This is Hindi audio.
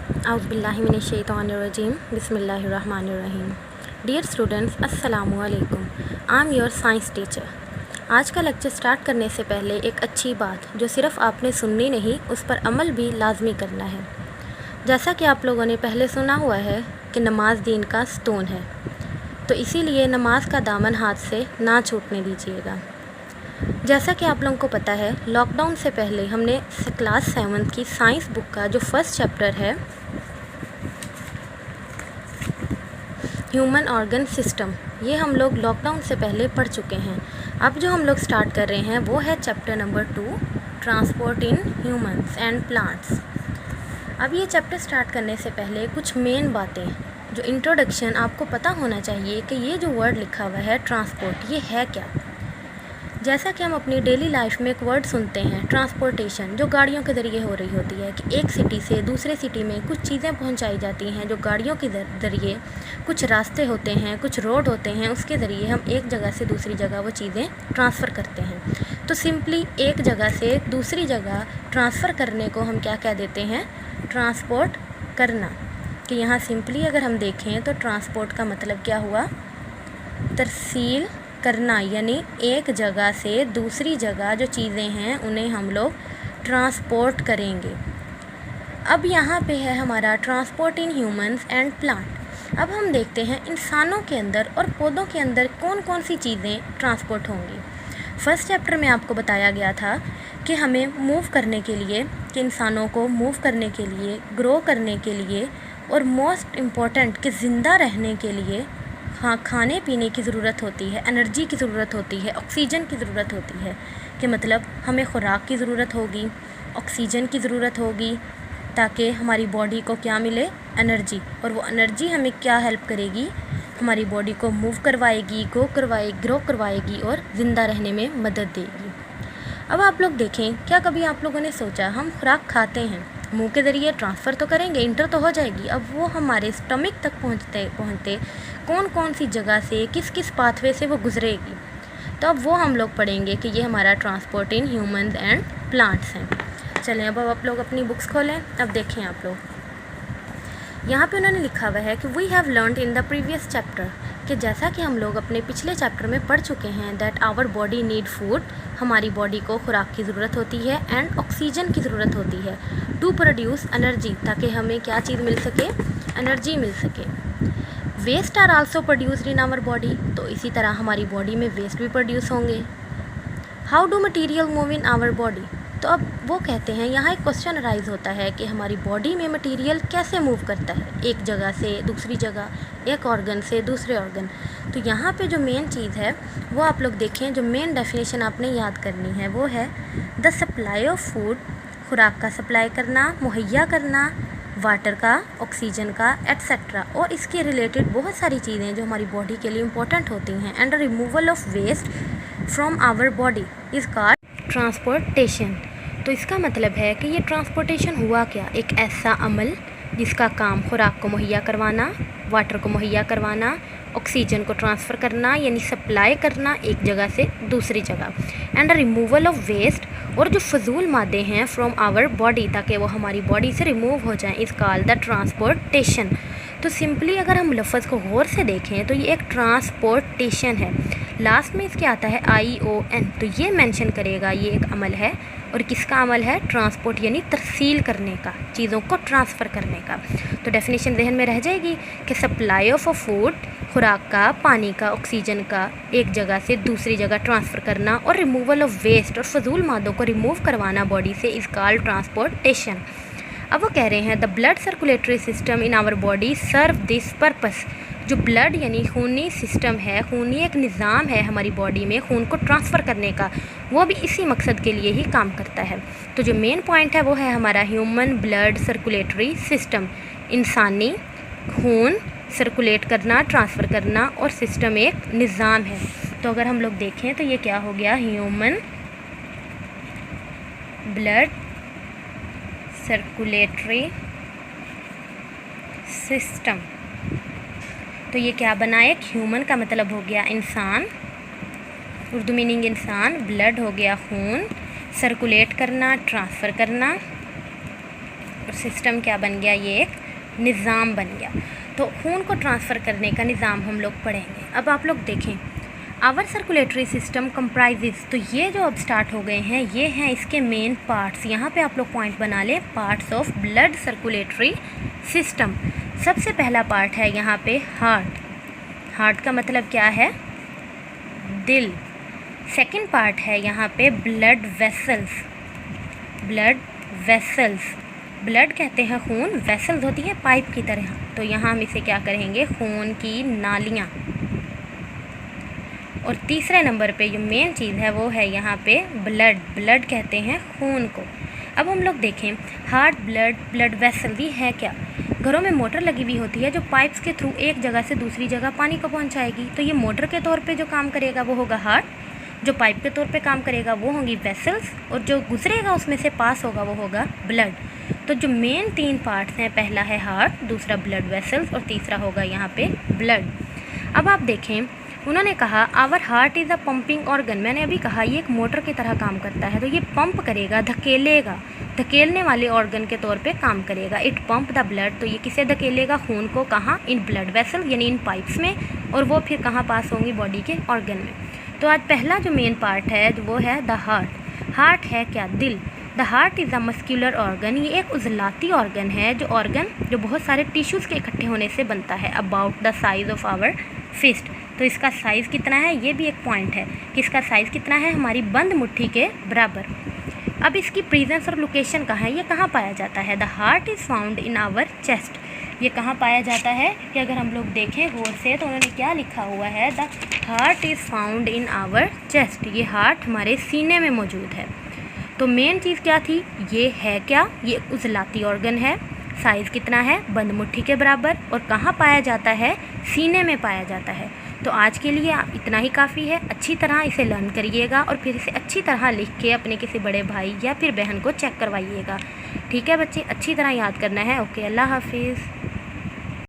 औज़ुबिल्लाहिमिनश्शैतानिर्रजीम बिस्मिल्लाहिर्रहमानिर्रहीम। डियर स्टूडेंट्स, अस्सलामु अलैकुम। I am your science teacher. आज का लेक्चर स्टार्ट करने से पहले एक अच्छी बात जो सिर्फ़ आपने सुननी नहीं, उस पर अमल भी लाजमी करना है। जैसा कि आप लोगों ने पहले सुना हुआ है कि नमाज दीन का स्तून है, तो इसीलिए नमाज का दामन हाथ से ना छूटने दीजिएगा। जैसा कि आप लोगों को पता है, लॉकडाउन से पहले हमने क्लास 7 की साइंस बुक का जो फर्स्ट चैप्टर है ह्यूमन ऑर्गन सिस्टम, ये हम लोग लॉकडाउन से पहले पढ़ चुके हैं। अब जो हम लोग स्टार्ट कर रहे हैं वो है chapter number 2, transport in humans and plants. अब ये चैप्टर स्टार्ट करने से पहले कुछ मेन बातें जो इंट्रोडक्शन आपको पता होना चाहिए कि ये जो वर्ड लिखा हुआ है ट्रांसपोर्ट, ये है क्या। जैसा कि हम अपनी डेली लाइफ में एक वर्ड सुनते हैं ट्रांसपोर्टेशन, जो गाड़ियों के ज़रिए हो रही होती है कि एक सिटी से दूसरे सिटी में कुछ चीज़ें पहुंचाई जाती हैं जो गाड़ियों के ज़रिए, कुछ रास्ते होते हैं, कुछ रोड होते हैं, उसके ज़रिए हम एक जगह से दूसरी जगह वो चीज़ें ट्रांसफ़र करते हैं। तो सिंपली एक जगह से दूसरी जगह ट्रांसफ़र करने को हम क्या कह देते हैं, ट्रांसपोर्ट करना। कि यहाँ सिंपली अगर हम देखें तो ट्रांसपोर्ट का मतलब क्या हुआ, तरसील करना, यानी एक जगह से दूसरी जगह जो चीज़ें हैं उन्हें हम लोग ट्रांसपोर्ट करेंगे। अब यहाँ पे है हमारा transport in humans and plant. अब हम देखते हैं इंसानों के अंदर और पौधों के अंदर कौन कौन सी चीज़ें ट्रांसपोर्ट होंगी। फर्स्ट चैप्टर में आपको बताया गया था कि हमें मूव करने के लिए, कि इंसानों को मूव करने के लिए, ग्रो करने के लिए और मोस्ट इम्पॉर्टेंट कि ज़िंदा रहने के लिए हाँ खाने पीने की ज़रूरत होती है, एनर्जी की ज़रूरत होती है, ऑक्सीजन की ज़रूरत होती है। कि मतलब हमें खुराक की ज़रूरत होगी, ऑक्सीजन की ज़रूरत होगी, ताकि हमारी बॉडी को क्या मिले, एनर्जी। और वो एनर्जी हमें क्या हेल्प करेगी, हमारी बॉडी को मूव करवाएगी, ग्रो करवाएगी और ज़िंदा रहने में मदद देगी। अब आप लोग देखें, क्या कभी आप लोगों ने सोचा हम खुराक खाते हैं, मुंह के ज़रिए ट्रांसफ़र तो करेंगे, इंटर तो हो जाएगी, अब वो हमारे स्टमक तक पहुँचते कौन कौन सी जगह से, किस किस पाथवे से वो गुजरेगी। तो अब वो हम लोग पढ़ेंगे कि ये हमारा transport in humans and plants हैं। चलें अब आप लोग अपनी बुक्स खोलें। अब देखें आप लोग, यहाँ पे उन्होंने लिखा हुआ है कि we have learned in the previous chapter, कि जैसा कि हम लोग अपने पिछले चैप्टर में पढ़ चुके हैं that our body need food, हमारी बॉडी को खुराक की ज़रूरत होती है, एंड ऑक्सीजन की ज़रूरत होती है टू प्रोड्यूस एनर्जी, ताकि हमें क्या चीज़ मिल सके, एनर्जी मिल सके। Waste are also produced in our body, तो इसी तरह हमारी बॉडी में वेस्ट भी प्रोड्यूस होंगे। How do material move in our body, तो अब वो कहते हैं, यहाँ एक क्वेश्चन अराइज होता है कि हमारी बॉडी में मटेरियल कैसे मूव करता है, एक जगह से दूसरी जगह, एक ऑर्गन से दूसरे ऑर्गन। तो यहाँ पे जो मेन चीज़ है वो आप लोग देखें, जो मेन डेफिनेशन आपने याद करनी है वो है द सप्लाई ऑफ फूड, खुराक का सप्लाई करना, मुहैया करना, वाटर का, ऑक्सीजन का, एट्सेट्रा, और इसके रिलेटेड बहुत सारी चीज़ें जो हमारी बॉडी के लिए इम्पोर्टेंट होती हैं। And removal of waste from our body is called transportation. तो इसका मतलब है कि ये ट्रांसपोर्टेशन हुआ क्या, एक ऐसा अमल जिसका काम खुराक को मुहैया करवाना, वाटर को मुहैया करवाना, ऑक्सीजन को ट्रांसफ़र करना, यानी सप्लाई करना एक जगह से दूसरी जगह, एंड रिमूवल ऑफ वेस्ट, और जो फजूल मादे हैं फ्रॉम आवर बॉडी, ताकि वो हमारी बॉडी से रिमूव हो जाएं, इज़ कॉल्ड द ट्रांसपोर्टेशन। तो सिंपली अगर हम लफ्ज़ को गौर से देखें तो ये एक ट्रांसपोर्टेशन है। लास्ट में इसके आता है ION, तो ये मेंशन करेगा ये एक अमल है। और किसका अमल है, ट्रांसपोर्ट, यानी तरसील करने का, चीज़ों को ट्रांसफ़र करने का। तो डेफिनेशन जहन में रह जाएगी कि सप्लाई ऑफ अ फूड, खुराक का, पानी का, ऑक्सीजन का, एक जगह से दूसरी जगह ट्रांसफ़र करना, और रिमूवल ऑफ वेस्ट, और फजूल मादों को रिमूव करवाना बॉडी से, इज़ कॉल्ड ट्रांसपोर्टेशन। अब वो कह रहे हैं the blood circulatory system in our body serve this purpose, जो ब्लड यानी खूनी सिस्टम है, खूनी एक निज़ाम है हमारी बॉडी में खून को ट्रांसफ़र करने का, वो भी इसी मकसद के लिए ही काम करता है। तो जो मेन पॉइंट है वो है हमारा ह्यूमन ब्लड सर्कुलेटरी सिस्टम, इंसानी खून सर्कुलेट करना, ट्रांसफ़र करना, और सिस्टम एक निज़ाम है। तो अगर हम लोग देखें तो ये क्या हो गया, ह्यूमन ब्लड सर्कुलेटरी सिस्टम। तो ये क्या बना, एक ह्यूमन का मतलब हो गया इंसान, उर्दू मीनिंग इंसान, ब्लड हो गया खून, सर्कुलेट करना, ट्रांसफ़र करना, सिस्टम क्या बन गया, ये एक निज़ाम बन गया। तो खून को ट्रांसफ़र करने का निज़ाम हम लोग पढ़ेंगे। अब आप लोग देखें, आवर सर्कुलेटरी सिस्टम कंप्राइजेस, तो ये जो अब स्टार्ट हो गए हैं ये हैं इसके मेन पार्ट्स। यहाँ पे आप लोग पॉइंट बना लें, parts of blood circulatory system. सबसे पहला पार्ट है यहाँ पे हार्ट। हार्ट का मतलब क्या है, दिल। सेकंड पार्ट है यहाँ पे blood vessels. Blood vessels, blood कहते हैं खून, वेसल्स होती है पाइप की तरह, तो यहाँ हम इसे क्या करेंगे, खून की नालियाँ। और तीसरे नंबर पे जो मेन चीज़ है वो है यहाँ पे ब्लड। ब्लड कहते हैं खून को। अब हम लोग देखें, हार्ट, ब्लड, ब्लड वेसल, ये है क्या, घरों में मोटर लगी हुई होती है जो पाइप्स के थ्रू एक जगह से दूसरी जगह पानी को पहुँचाएगी। तो ये मोटर के तौर पे जो काम करेगा वो होगा हार्ट, जो पाइप के तौर पे काम करेगा वो होंगी वेसल्स, और जो गुजरेगा उसमें से पास होगा वो होगा ब्लड। तो जो मेन 3 पार्ट्स हैं, पहला है हार्ट, दूसरा ब्लड वेसल्स और तीसरा होगा यहाँ पे ब्लड। अब आप देखें, उन्होंने कहा our heart is a pumping organ. मैंने अभी कहा ये एक मोटर की तरह काम करता है, तो ये पंप करेगा, धकेलेगा, धकेलने वाले ऑर्गन के तौर पे काम करेगा। इट पंप द ब्लड, तो ये किसे धकेलेगा, खून को, कहाँ, इन ब्लड वेसल यानी इन पाइप्स में, और वो फिर कहाँ पास होंगी, बॉडी के ऑर्गन में। तो आज पहला जो मेन पार्ट है वो है द हार्ट। हार्ट है क्या, दिल। The heart is a muscular organ, ये एक उजलाती ऑर्गन है, जो ऑर्गन जो बहुत सारे टिश्यूज़ के इकट्ठे होने से बनता है। About the size of our fist, तो इसका साइज़ कितना है, ये भी एक पॉइंट है कि इसका साइज़ कितना है, हमारी बंद मुट्ठी के बराबर। अब इसकी प्रेजेंस और लोकेशन कहाँ है, ये कहाँ पाया जाता है, the heart is found in our chest. ये कहाँ पाया जाता है कि अगर हम लोग देखें गौर से तो उन्होंने क्या लिखा हुआ है, the heart is found in our chest, ये हार्ट हमारे सीने में मौजूद है। तो मेन चीज़ क्या थी, ये है क्या, ये उजलाती ऑर्गन है, साइज़ कितना है, बंद मुट्ठी के बराबर, और कहाँ पाया जाता है, सीने में पाया जाता है। तो आज के लिए इतना ही काफ़ी है। अच्छी तरह इसे लर्न करिएगा और फिर इसे अच्छी तरह लिख के अपने किसी बड़े भाई या फिर बहन को चेक करवाइएगा। ठीक है बच्चे, अच्छी तरह याद करना है। ओके, अल्लाह हाफिज़।